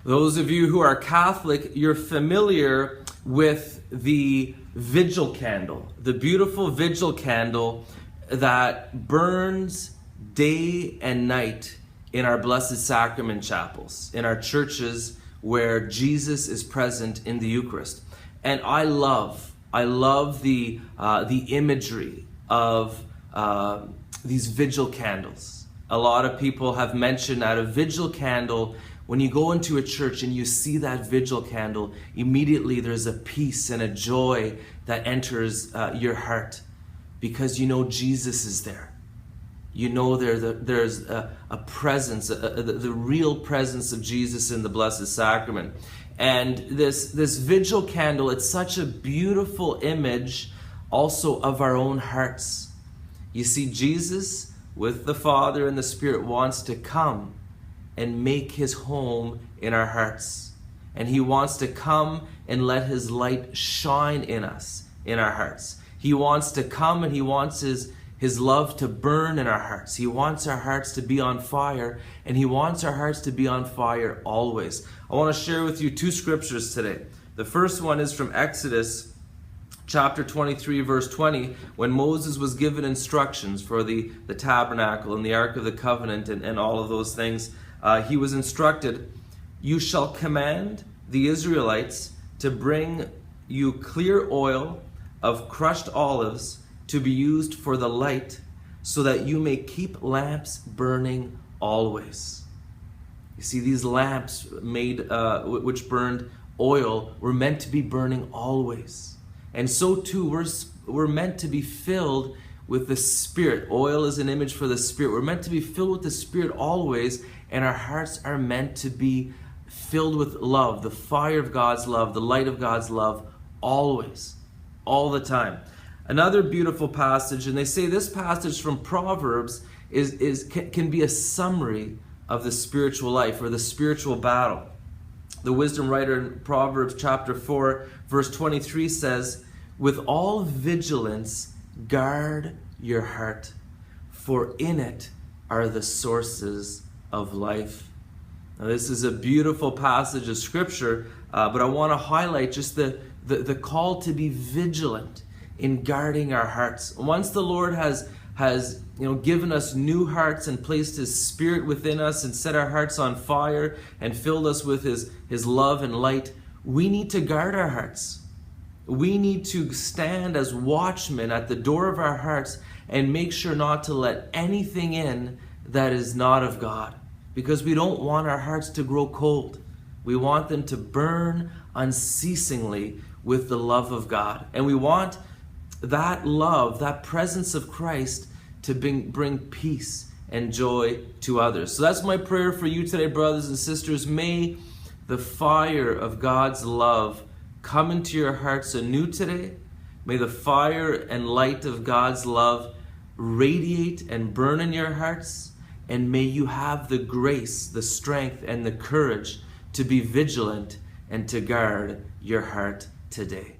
Those of you who are Catholic, you're familiar with the vigil candle, the beautiful vigil candle that burns day and night in our Blessed Sacrament chapels, in our churches where Jesus is present in the Eucharist. And I love the imagery of these vigil candles. A lot of people have mentioned that a vigil candle, when you go into a church and you see that vigil candle, immediately there's a peace and a joy that enters your heart, because you know Jesus is there. You know there's a presence, the real presence of Jesus in the Blessed Sacrament. And this vigil candle, it's such a beautiful image also of our own hearts. You see, Jesus with the Father and the Spirit wants to come and make his home in our hearts. And he wants to come and let his light shine in us, in our hearts. He wants to come and he wants his love to burn in our hearts. He wants our hearts to be on fire, and he wants our hearts to be on fire always. I want to share with you two scriptures today. The first one is from Exodus chapter 23, verse 20, when Moses was given instructions for the tabernacle and the Ark of the Covenant and all of those things. He was instructed, "You shall command the Israelites to bring you clear oil of crushed olives to be used for the light, so that you may keep lamps burning always." You see, these lamps made which burned oil were meant to be burning always. And so too, we're meant to be filled with the Spirit. Oil is an image for the Spirit. We're meant to be filled with the Spirit always, and our hearts are meant to be filled with love, the fire of God's love, the light of God's love, always, all the time. Another beautiful passage, and they say this passage from Proverbs can be a summary of the spiritual life or the spiritual battle. The wisdom writer in Proverbs chapter 4, verse 23 says, "With all vigilance guard your heart, for in it are the sources of life." Now, this is a beautiful passage of scripture, but I want to highlight just the call to be vigilant in guarding our hearts. Once the Lord has given us new hearts and placed his Spirit within us and set our hearts on fire and filled us with his love and light, we need to guard our hearts. We need to stand as watchmen at the door of our hearts and make sure not to let anything in that is not of God, because we don't want our hearts to grow cold. We want them to burn unceasingly with the love of God. And we want that love, that presence of Christ, to bring peace and joy to others. So that's my prayer for you today, brothers and sisters. May the fire of God's love come into your hearts anew today. May the fire and light of God's love radiate and burn in your hearts. And may you have the grace, the strength, and the courage to be vigilant and to guard your heart today.